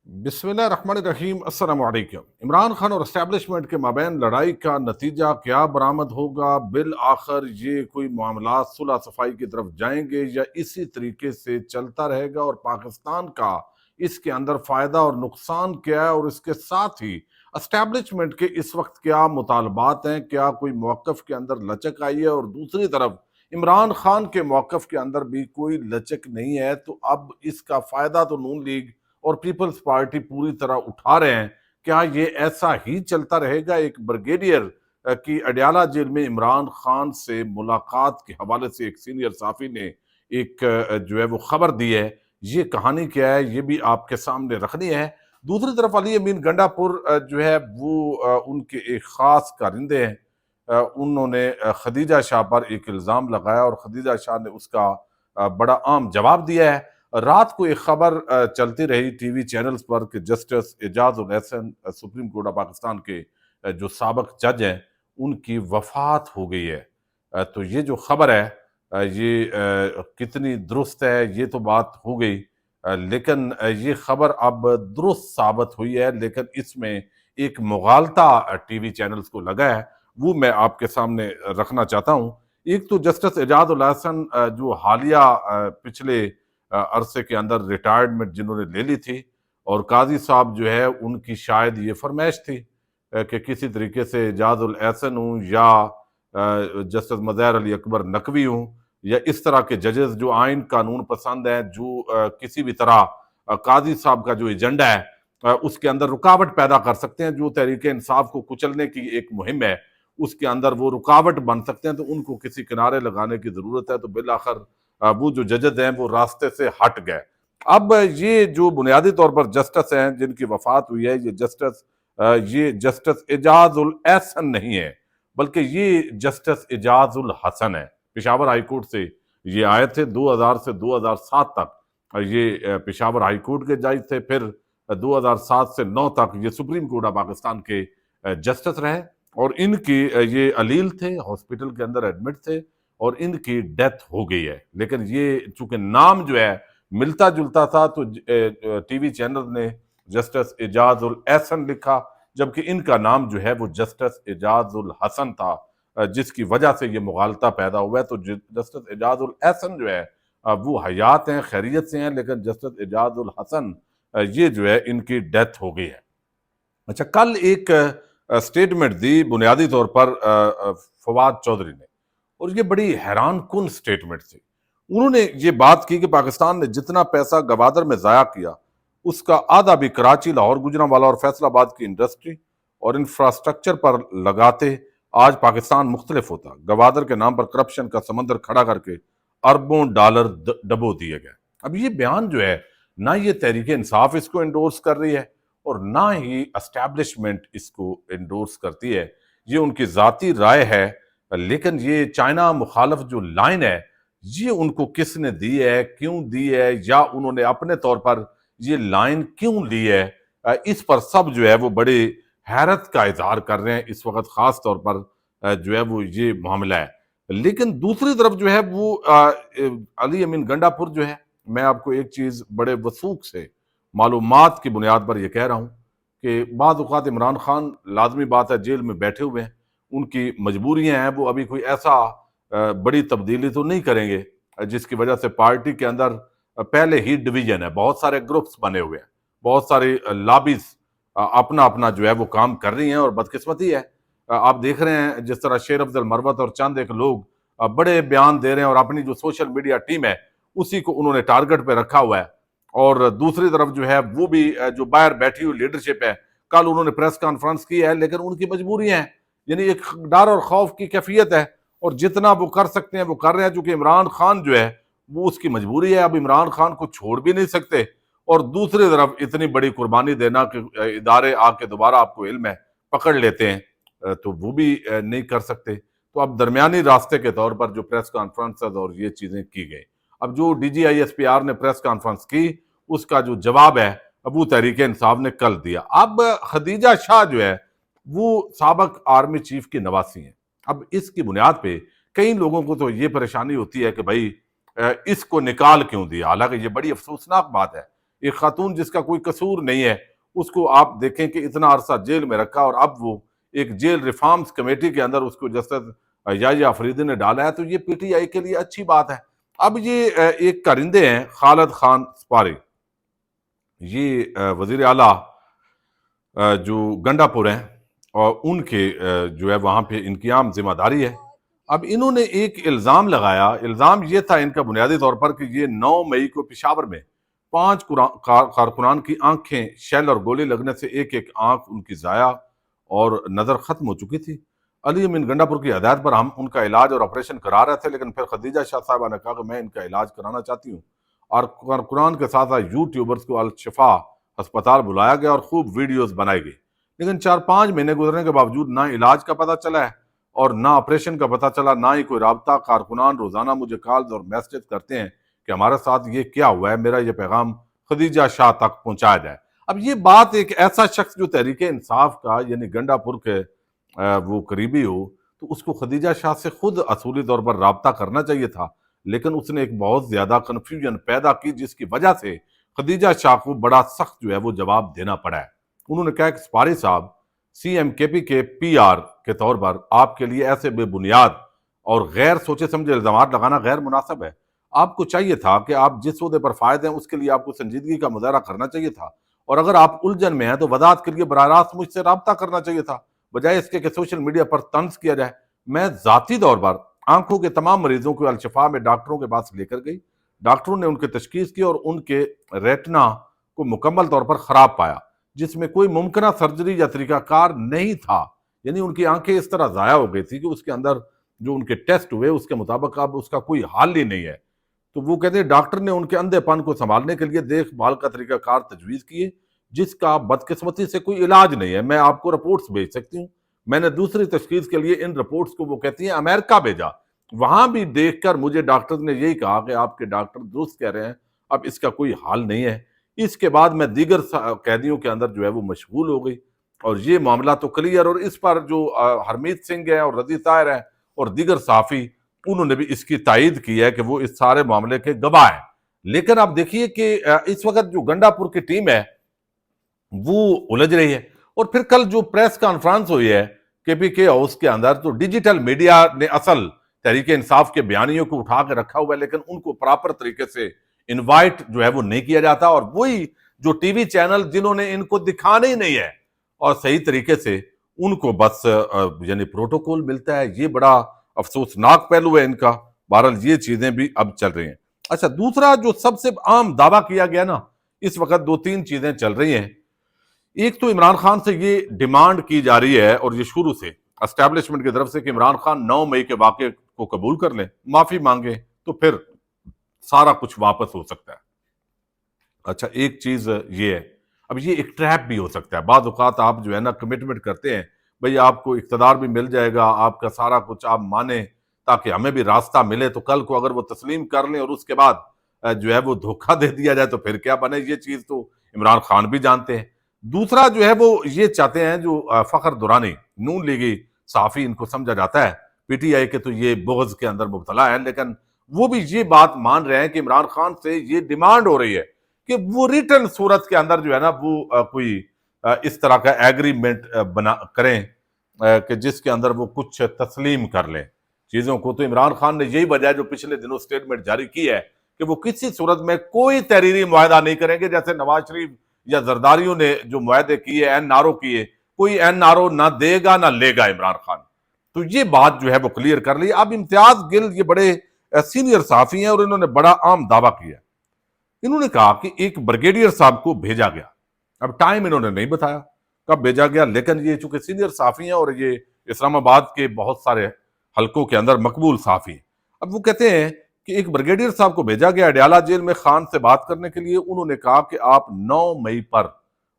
بسم اللہ الرحمن الرحیم۔ السلام علیکم۔ عمران خان اور اسٹیبلشمنٹ کے مابین لڑائی کا نتیجہ کیا برآمد ہوگا؟ بالآخر یہ کوئی معاملات صلح صفائی کی طرف جائیں گے یا اسی طریقے سے چلتا رہے گا؟ اور پاکستان کا اس کے اندر فائدہ اور نقصان کیا ہے؟ اور اس کے ساتھ ہی اسٹیبلشمنٹ کے اس وقت کیا مطالبات ہیں؟ کیا کوئی موقف کے اندر لچک آئی ہے؟ اور دوسری طرف عمران خان کے موقف کے اندر بھی کوئی لچک نہیں ہے، تو اب اس کا فائدہ تو نون لیگ اور پیپلز پارٹی پوری طرح اٹھا رہے ہیں۔ کیا یہ ایسا ہی چلتا رہے گا؟ ایک بریگیڈیئر کی اڈیالہ جیل میں عمران خان سے ملاقات کے حوالے سے ایک سینئر صحافی نے ایک جو ہے وہ خبر دی ہے۔ یہ کہانی کیا ہے یہ بھی آپ کے سامنے رکھنی ہے۔ دوسری طرف علی امین گنڈا پور جو ہے وہ ان کے ایک خاص کارندے ہیں، انہوں نے خدیجہ شاہ پر ایک الزام لگایا اور خدیجہ شاہ نے اس کا بڑا عام جواب دیا ہے۔ رات کو ایک خبر چلتی رہی ٹی وی چینلز پر کہ justice Ijaz ul Ahsan Supreme Court of Pakistan کے جو سابق جج ہیں ان کی وفات ہو گئی ہے۔ تو یہ جو خبر ہے یہ کتنی درست ہے یہ تو بات ہو گئی، لیکن یہ خبر اب درست ثابت ہوئی ہے، لیکن اس میں ایک مغالطہ ٹی وی چینلز کو لگا ہے، وہ میں آپ کے سامنے رکھنا چاہتا ہوں۔ ایک تو جسٹس اعجاز الاحسن جو حالیہ پچھلے عرصے کے اندر ریٹائرمنٹ جنہوں نے لے لی تھی، اور قاضی صاحب جو ہے ان کی شاید یہ فرمائش تھی کہ کسی طریقے سے اعجاز الاحسن ہوں یا جسٹس مظاہر علی اکبر نقوی ہوں یا اس طرح کے ججز جو آئین قانون پسند ہیں، جو کسی بھی طرح قاضی صاحب کا جو ایجنڈا ہے اس کے اندر رکاوٹ پیدا کر سکتے ہیں، جو تحریک انصاف کو کچلنے کی ایک مہم ہے اس کے اندر وہ رکاوٹ بن سکتے ہیں، تو ان کو کسی کنارے لگانے کی ضرورت ہے۔ تو بالآخر وہ جو ججز ہیں وہ راستے سے ہٹ گئے۔ اب یہ جو بنیادی طور پر جسٹس ہیں جن کی وفات ہوئی ہے، یہ جسٹس اعجاز الاحسن نہیں ہے، بلکہ یہ جسٹس اعجاز الحسن ہے۔ پشاور ہائی کورٹ سے یہ آئے تھے 2000 سے 2007 تک، یہ پشاور ہائی کورٹ کے جج تھے، پھر 2007 سے 9 تک یہ سپریم کورٹ آف پاکستان کے جسٹس رہے، اور ان کی یہ علیل تھے، ہاسپٹل کے اندر ایڈمٹ تھے اور ان کی ڈیتھ ہو گئی ہے۔ لیکن یہ چونکہ نام جو ہے ملتا جلتا تھا تو ٹی وی چینل نے جسٹس اعجاز الاحسن لکھا، جبکہ ان کا نام جو ہے وہ جسٹس اعجاز الحسن تھا، جس کی وجہ سے یہ مغالطہ پیدا ہوا ہے۔ تو جسٹس اعجاز الاحسن جو ہے وہ حیات ہیں، خیریت سے ہیں، لیکن جسٹس اعجاز الحسن یہ جو ہے ان کی ڈیتھ ہو گئی ہے۔ اچھا، کل ایک سٹیٹمنٹ دی بنیادی طور پر فواد چودھری نے، اور یہ بڑی حیران کن سٹیٹمنٹ تھی۔ انہوں نے یہ بات کی کہ پاکستان نے جتنا پیسہ گوادر میں ضائع کیا اس کا آدھا بھی کراچی، لاہور، گجرانوالہ اور فیصل آباد کی انڈسٹری اور انفراسٹرکچر پر لگاتے آج پاکستان مختلف ہوتا۔ گوادر کے نام پر کرپشن کا سمندر کھڑا کر کے اربوں ڈالر ڈبو دیے گئے۔ اب یہ بیان جو ہے نہ یہ تحریک انصاف اس کو انڈورس کر رہی ہے اور نہ ہی اسٹیبلشمنٹ اس کو انڈورس کرتی ہے، یہ ان کی ذاتی رائے ہے، لیکن یہ چائنا مخالف جو لائن ہے یہ ان کو کس نے دی ہے، کیوں دی ہے، یا انہوں نے اپنے طور پر یہ لائن کیوں لی ہے، اس پر سب جو ہے وہ بڑے حیرت کا اظہار کر رہے ہیں اس وقت، خاص طور پر جو ہے وہ یہ معاملہ ہے۔ لیکن دوسری طرف جو ہے وہ علی امین گنڈا پور جو ہے، میں آپ کو ایک چیز بڑے وثوق سے معلومات کی بنیاد پر یہ کہہ رہا ہوں کہ بعض اوقات عمران خان لازمی بات ہے جیل میں بیٹھے ہوئے ہیں، ان کی مجبوریاں ہیں، وہ ابھی کوئی ایسا بڑی تبدیلی تو نہیں کریں گے جس کی وجہ سے پارٹی کے اندر پہلے ہی ڈویژن ہے، بہت سارے گروپس بنے ہوئے ہیں، بہت سارے لابیز اپنا اپنا جو ہے وہ کام کر رہی ہیں، اور بدقسمتی ہے آپ دیکھ رہے ہیں جس طرح شیر افضل مروت اور چند ایک لوگ بڑے بیان دے رہے ہیں اور اپنی جو سوشل میڈیا ٹیم ہے اسی کو انہوں نے ٹارگٹ پہ رکھا ہوا ہے، اور دوسری طرف جو ہے وہ بھی جو باہر بیٹھی ہوئی لیڈرشپ ہے، کل انہوں نے پریس کانفرنس کی ہے لیکن ان کی مجبوریاں ہیں، یعنی ایک ڈر اور خوف کی کیفیت ہے، اور جتنا وہ کر سکتے ہیں وہ کر رہے ہیں، چونکہ عمران خان جو ہے وہ اس کی مجبوری ہے، اب عمران خان کو چھوڑ بھی نہیں سکتے، اور دوسری طرف اتنی بڑی قربانی دینا کہ ادارے آ کے دوبارہ آپ کو علم ہے پکڑ لیتے ہیں تو وہ بھی نہیں کر سکتے۔ تو اب درمیانی راستے کے طور پر جو پریس کانفرنسز اور یہ چیزیں کی گئی، اب جو D G I S P R نے پریس کانفرنس کی اس کا جو جواب ہے اب وہ تحریک انصاف نے کل دیا۔ اب خدیجہ شاہ جو ہے وہ سابق آرمی چیف کی نواسی ہیں، اب اس کی بنیاد پہ کئی لوگوں کو تو یہ پریشانی ہوتی ہے کہ بھائی اس کو نکال کیوں دیا، حالانکہ یہ بڑی افسوسناک بات ہے ایک خاتون جس کا کوئی قصور نہیں ہے اس کو آپ دیکھیں کہ اتنا عرصہ جیل میں رکھا، اور اب وہ ایک جیل ریفارمز کمیٹی کے اندر اس کو جسٹس یحییٰ آفریدی نے ڈالا ہے، تو یہ پی ٹی آئی کے لیے اچھی بات ہے۔ اب یہ ایک کارندے ہیں خالد خان سپارے، یہ وزیر اعلیٰ جو گنڈا پور ہیں، اور ان کے جو ہے وہاں پہ ان کی عام ذمہ داری ہے۔ اب انہوں نے ایک الزام لگایا، الزام یہ تھا ان کا بنیادی طور پر کہ یہ 9 مئی کو پشاور میں 5 کارکنان کی آنکھیں شیل اور گولی لگنے سے ایک ایک آنکھ ان کی ضائع اور نظر ختم ہو چکی تھی۔ علی امین گنڈا پور کی ہدایت پر ہم ان کا علاج اور آپریشن کرا رہے تھے، لیکن پھر خدیجہ شاہ صاحبہ نے کہا کہ میں ان کا علاج کرانا چاہتی ہوں، اور کارکنان کے ساتھ ساتھ یوٹیوبرز کو الشفا ہسپتال بلایا گیا اور خوب ویڈیوز بنائی گئی، لیکن 4-5 مہینے گزرنے کے باوجود نہ علاج کا پتہ چلا ہے اور نہ آپریشن کا پتہ چلا، نہ ہی کوئی رابطہ۔ کارکنان روزانہ مجھے کالز اور میسیج کرتے ہیں کہ ہمارے ساتھ یہ کیا ہوا ہے، میرا یہ پیغام خدیجہ شاہ تک پہنچایا جائے۔ اب یہ بات ایک ایسا شخص جو تحریک انصاف کا یعنی گنڈا پور کے وہ قریبی ہو، تو اس کو خدیجہ شاہ سے خود اصولی طور پر رابطہ کرنا چاہیے تھا، لیکن اس نے ایک بہت زیادہ کنفیوژن پیدا کی، جس کی وجہ سے خدیجہ شاہ کو بڑا سخت جو ہے وہ جواب دینا پڑا ہے۔ انہوں نے کہا کہ سپارے صاحب، سی ایم کے پی کے پی آر کے طور پر آپ کے لیے ایسے بے بنیاد اور غیر سوچے سمجھے الزامات لگانا غیر مناسب ہے۔ آپ کو چاہیے تھا کہ آپ جس عہدے پر فائد ہیں اس کے لیے آپ کو سنجیدگی کا مظاہرہ کرنا چاہیے تھا، اور اگر آپ الجھن میں ہیں تو وضاحت کے لیے براہ راست مجھ سے رابطہ کرنا چاہیے تھا، بجائے اس کے کہ سوشل میڈیا پر طنز کیا جائے۔ میں ذاتی طور پر آنکھوں کے تمام مریضوں کو الشفا میں ڈاکٹروں کے پاس لے کر گئی، ڈاکٹروں نے ان کی تشخیص کی اور ان کے ریٹنا کو مکمل طور پر خراب پایا، جس میں کوئی ممکنہ سرجری یا طریقہ کار نہیں تھا، یعنی ان کی آنکھیں اس طرح ضائع ہو گئی تھی کہ اس کے اندر جو ان کے ٹیسٹ ہوئے اس کے مطابق اب اس کا کوئی حل ہی نہیں ہے۔ تو وہ کہتے ہیں ڈاکٹر نے ان کے اندھے پن کو سنبھالنے کے لیے دیکھ بھال کا طریقہ کار تجویز کیے، جس کا بدقسمتی سے کوئی علاج نہیں ہے۔ میں آپ کو رپورٹس بھیج سکتی ہوں، میں نے دوسری تشخیص کے لیے ان رپورٹس کو وہ کہتی ہیں امریکہ بھیجا، وہاں بھی دیکھ کر مجھے ڈاکٹر نے یہی کہا کہ آپ کے ڈاکٹر درست کہہ رہے ہیں، اب اس کا کوئی حل نہیں ہے۔ اس کے بعد میں دیگر قیدیوں کے اندر جو ہے وہ مشغول ہو گئی، اور یہ معاملہ تو کلیئر، اور اس پر جو ہرمیت سنگھ ہیں اور رضی طاہر ہیں اور دیگر صحافی، انہوں نے بھی اس کی تائید کی ہے کہ وہ اس سارے معاملے کے گواہ ہیں۔ لیکن آپ دیکھیے کہ اس وقت جو گنڈا پور کی ٹیم ہے وہ الجھ رہی ہے، اور پھر کل جو پریس کانفرنس ہوئی ہے کے پی کے ہاؤس کے اندر، تو ڈیجیٹل میڈیا نے اصل تحریک انصاف کے بیانیوں کو اٹھا کے رکھا ہوا ہے، لیکن ان کو پراپر طریقے سے انوائٹ جو ہے وہ نہیں کیا جاتا، اور وہی جو ٹی وی چینل جنہوں نے ان کو دکھانا ہی نہیں ہے اور صحیح طریقے سے ان کو بس یعنی پروٹوکول ملتا ہے۔ یہ بڑا افسوسناک پہلو ہے ان کا۔ بہرحال یہ چیزیں بھی اب چل رہی ہیں۔ اچھا، دوسرا جو سب سے عام دعویٰ کیا گیا نا، اس وقت 2-3 چیزیں چل رہی ہیں۔ ایک تو عمران خان سے یہ ڈیمانڈ کی جا رہی ہے، اور یہ شروع سے اسٹیبلشمنٹ کی طرف سے، کہ عمران خان 9 مئی کے واقعے کو قبول کر لیں، معافی مانگیں، تو پھر سارا کچھ واپس ہو سکتا ہے۔ اچھا، ایک چیز یہ ہے، اب یہ ایک ٹریپ بھی ہو سکتا ہے۔ بعض اوقات آپ جو ہے نا کمٹمنٹ کرتے ہیں، بھئی آپ کو اقتدار بھی مل جائے گا، آپ کا سارا کچھ آپ مانیں تاکہ ہمیں بھی راستہ ملے، تو کل کو اگر وہ تسلیم کر لیں اور اس کے بعد جو ہے وہ دھوکہ دے دیا جائے تو پھر کیا بنے؟ یہ چیز تو عمران خان بھی جانتے ہیں۔ دوسرا جو ہے وہ یہ چاہتے ہیں، جو فخر دورانی نون لیگی صحافی، ان کو سمجھا جاتا ہے پی ٹی آئی کے تو یہ بغض کے اندر مبتلا ہے، لیکن وہ بھی یہ بات مان رہے ہیں کہ عمران خان سے یہ ڈیمانڈ ہو رہی ہے کہ وہ ریٹن صورت کے اندر جو ہے نا وہ کوئی اس طرح کا ایگریمنٹ بنا کریں کہ جس کے اندر وہ کچھ تسلیم کر لیں چیزوں کو۔ تو عمران خان نے یہی وجہ ہے جو پچھلے دنوں سٹیٹمنٹ جاری کی ہے کہ وہ کسی صورت میں کوئی تحریری معاہدہ نہیں کریں گے، جیسے نواز شریف یا زرداریوں نے جو معاہدے کیے، این آر او کیے، کوئی این آر او نہ دے گا نہ لے گا عمران خان۔ تو یہ بات جو ہے وہ کلیئر کر لی۔ اب امتیاز گل یہ بڑے سینئر صحافی ہیں اور انہوں نے بڑا عام دعویٰ کیا۔ انہوں نے کہا کہ ایک بریگیڈیئر صاحب کو بھیجا گیا، اب ٹائم انہوں نے نہیں بتایا کب بھیجا گیا، لیکن یہ چونکہ سینئر صحافی ہیں اور یہ اسلام آباد کے بہت سارے حلقوں کے اندر مقبول صحافی ہیں، اب وہ کہتے ہیں کہ ایک بریگیڈیئر صاحب کو بھیجا گیا اڈیالہ جیل میں خان سے بات کرنے کے لیے۔ انہوں نے کہا کہ آپ 9 مئی پر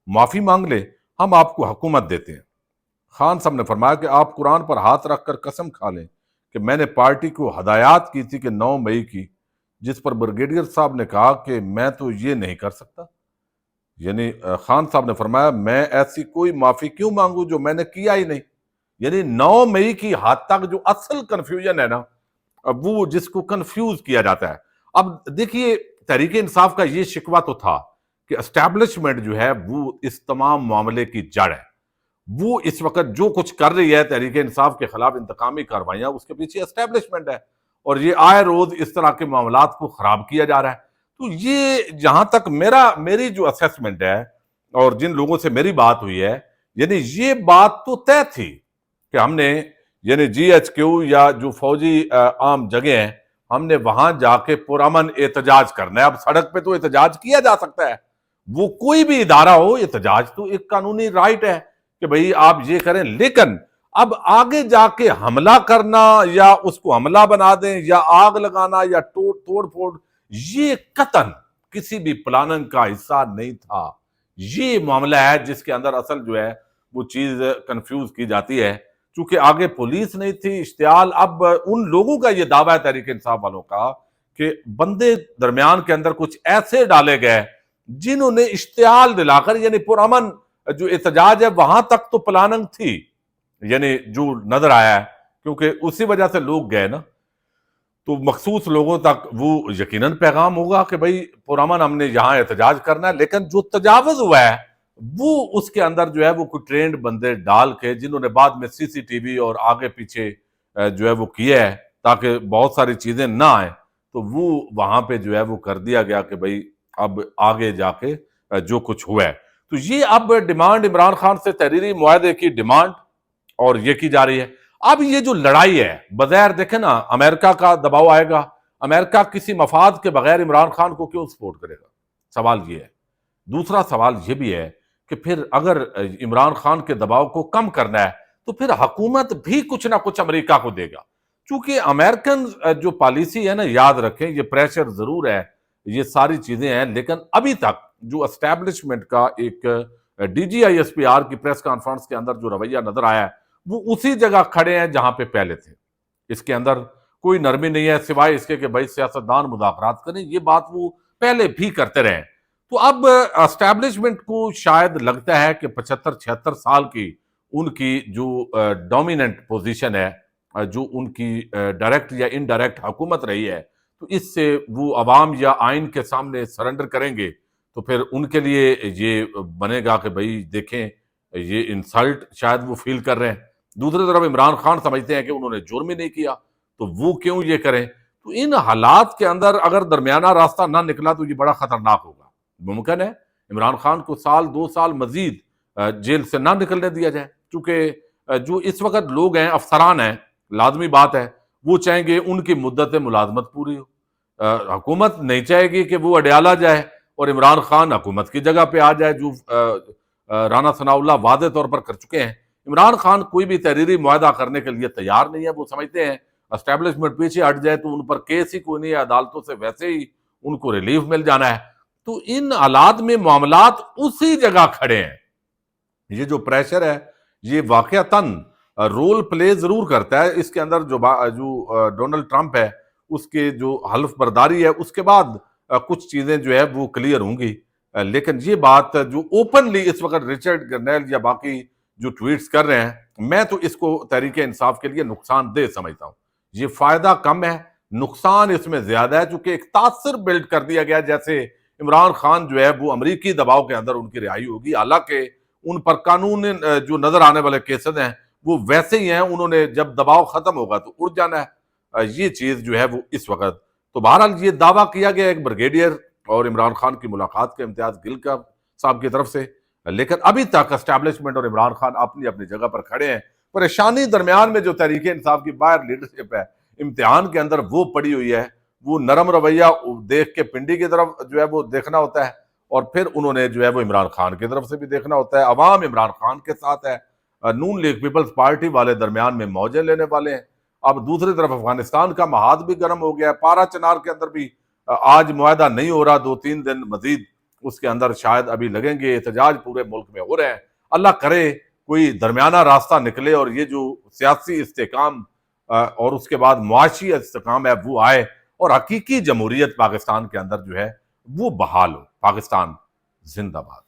معافی مانگ لیں، ہم آپ کو حکومت دیتے ہیں۔ خان صاحب نے فرمایا کہ آپ قرآن پر ہاتھ رکھ کر قسم کھا لیں کہ میں نے پارٹی کو ہدایات کی تھی کہ 9 مئی کی، جس پر بریگیڈیئر صاحب نے کہا کہ میں تو یہ نہیں کر سکتا۔ یعنی خان صاحب نے فرمایا میں ایسی کوئی معافی کیوں مانگوں جو میں نے کیا ہی نہیں۔ یعنی 9 مئی کی حد تک جو اصل کنفیوژن ہے نا، وہ جس کو کنفیوز کیا جاتا ہے۔ اب دیکھیے، تحریک انصاف کا یہ شکوہ تو تھا کہ اسٹیبلشمنٹ جو ہے وہ اس تمام معاملے کی جڑ ہے. وہ اس وقت جو کچھ کر رہی ہے تحریک انصاف کے خلاف انتقامی کارروائیاں، اس کے پیچھے اسٹیبلشمنٹ ہے، اور یہ آئے روز اس طرح کے معاملات کو خراب کیا جا رہا ہے. تو یہ جہاں تک میری جو اسیسمنٹ ہے اور جن لوگوں سے میری بات ہوئی ہے، یعنی یہ بات تو طے تھی کہ ہم نے یعنی جی ایچ کیو یا جو فوجی عام جگہ ہیں، ہم نے وہاں جا کے پرامن احتجاج کرنا ہے. اب سڑک پہ تو احتجاج کیا جا سکتا ہے، وہ کوئی بھی ادارہ ہو، احتجاج تو ایک قانونی رائٹ ہے کہ بھئی آپ یہ کریں. لیکن اب آگے جا کے حملہ کرنا یا اس کو حملہ بنا دیں یا آگ لگانا یا توڑ پھوڑ، یہ قطعاً کسی بھی پلاننگ کا حصہ نہیں تھا. یہ معاملہ ہے جس کے اندر اصل جو ہے وہ چیز کنفیوز کی جاتی ہے، چونکہ آگے پولیس نہیں تھی، اشتعال. اب ان لوگوں کا یہ دعویٰ ہے تحریک انصاف والوں کا کہ بندے درمیان کے اندر کچھ ایسے ڈالے گئے جنہوں نے اشتعال دلا کر، یعنی پرامن جو احتجاج ہے وہاں تک تو پلاننگ تھی، یعنی جو نظر آیا ہے، کیونکہ اسی وجہ سے لوگ گئے نا، تو مخصوص لوگوں تک وہ یقیناً پیغام ہوگا کہ بھئی پرامن ہم نے یہاں احتجاج کرنا ہے. لیکن جو تجاوز ہوا ہے وہ اس کے اندر جو ہے وہ کوئی ٹرینڈ بندے ڈال کے، جنہوں نے بعد میں سی سی ٹی وی اور آگے پیچھے جو ہے وہ کیا ہے تاکہ بہت ساری چیزیں نہ آئیں، تو وہ وہاں پہ جو ہے وہ کر دیا گیا کہ بھئی اب آگے جا کے جو کچھ ہوا ہے. تو یہ اب ڈیمانڈ عمران خان سے تحریری معاہدے کی ڈیمانڈ اور یہ کی جا رہی ہے. اب یہ جو لڑائی ہے بظاہر دیکھیں نا، امریکہ کا دباؤ آئے گا. امریکہ کسی مفاد کے بغیر عمران خان کو کیوں سپورٹ کرے گا؟ سوال یہ ہے. دوسرا سوال یہ بھی ہے کہ پھر اگر عمران خان کے دباؤ کو کم کرنا ہے تو پھر حکومت بھی کچھ نہ کچھ امریکہ کو دے گا. چونکہ امریکن جو پالیسی ہے نا، یاد رکھیں یہ پریشر ضرور ہے، یہ ساری چیزیں ہیں، لیکن ابھی تک جو اسٹیبلشمنٹ کا ایک D G I S P R کی پریس کانفرنس کے اندر جو رویہ نظر آیا ہے وہ اسی جگہ کھڑے ہیں جہاں پہ پہلے تھے. اس کے اندر کوئی نرمی نہیں ہے سوائے اس کے کہ بھائی سیاستدان مذاکرات کریں. یہ بات وہ پہلے بھی کرتے رہے. تو اب اسٹیبلشمنٹ کو شاید لگتا ہے کہ 75-76 سال کی ان کی جو ڈومیننٹ پوزیشن ہے، جو ان کی ڈائریکٹ یا انڈائریکٹ حکومت رہی ہے، تو اس سے وہ عوام یا آئین کے سامنے سرنڈر کریں گے تو پھر ان کے لیے یہ بنے گا کہ بھئی دیکھیں یہ انسلٹ شاید وہ فیل کر رہے ہیں. دوسری طرف عمران خان سمجھتے ہیں کہ انہوں نے جرم ہی نہیں کیا تو وہ کیوں یہ کریں. تو ان حالات کے اندر اگر درمیانہ راستہ نہ نکلا تو یہ بڑا خطرناک ہوگا. ممکن ہے عمران خان کو 1-2 سال مزید جیل سے نہ نکلنے دیا جائے، کیونکہ جو اس وقت لوگ ہیں، افسران ہیں، لازمی بات ہے وہ چاہیں گے ان کی مدت ملازمت پوری ہو. حکومت نہیں چاہے گی کہ وہ اڈیالہ جائے اور عمران خان حکومت کی جگہ پہ آ جائے، جو رانا ثناء اللہ واضح طور پر کر چکے ہیں. عمران خان کوئی بھی تحریری معاہدہ کرنے کے لیے تیار نہیں ہے. وہ سمجھتے ہیں اسٹیبلشمنٹ پیچھے ہٹ جائے تو ان پر کیس ہی کوئی نہیں ہے، عدالتوں سے ویسے ہی ان کو ریلیف مل جانا ہے. تو ان حالات میں معاملات اسی جگہ کھڑے ہیں. یہ جو پریشر ہے یہ واقعتاً رول پلے ضرور کرتا ہے. اس کے اندر جو ڈونلڈ ٹرمپ ہے اس کے جو حلف برداری ہے اس کے بعد کچھ چیزیں جو ہے وہ کلیئر ہوں گی. لیکن یہ بات جو اوپنلی اس وقت رچرڈ گرنیل یا باقی جو ٹویٹس کر رہے ہیں، میں تو اس کو تحریک انصاف کے لیے نقصان دہ سمجھتا ہوں. یہ فائدہ کم ہے، نقصان اس میں زیادہ ہے، چونکہ ایک تاثر بلڈ کر دیا گیا جیسے عمران خان جو ہے وہ امریکی دباؤ کے اندر ان کی رہائی ہوگی. حالانکہ ان پر قانون جو نظر آنے والے کیسز ہیں وہ ویسے ہی ہیں، انہوں نے جب دباؤ ختم ہوگا تو اڑ جانا ہے. یہ چیز جو ہے وہ اس وقت تو بہرحال یہ دعویٰ کیا گیا ایک بریگیڈیئر اور عمران خان کی ملاقات کے امتیاز گل کا صاحب کی طرف سے، لیکن ابھی تک اسٹیبلشمنٹ اور عمران خان اپنی اپنی جگہ پر کھڑے ہیں. پریشانی درمیان میں جو تحریک انصاف کی باہر لیڈرشپ ہے امتحان کے اندر وہ پڑی ہوئی ہے. وہ نرم رویہ دیکھ کے پنڈی کی طرف جو ہے وہ دیکھنا ہوتا ہے اور پھر انہوں نے جو ہے وہ عمران خان کی طرف سے بھی دیکھنا ہوتا ہے. عوام عمران خان کے ساتھ ہے، نون لیگ پیپلز پارٹی والے درمیان میں موجیں لینے والے ہیں. اب دوسری طرف افغانستان کا محاذ بھی گرم ہو گیا ہے. پارا چنار کے اندر بھی آج معاہدہ نہیں ہو رہا، 2-3 دن مزید اس کے اندر شاید ابھی لگیں گے. احتجاج پورے ملک میں ہو رہے ہیں. اللہ کرے کوئی درمیانہ راستہ نکلے اور یہ جو سیاسی استحکام اور اس کے بعد معاشی استحکام ہے وہ آئے اور حقیقی جمہوریت پاکستان کے اندر جو ہے وہ بحال ہو. پاکستان زندہ باد.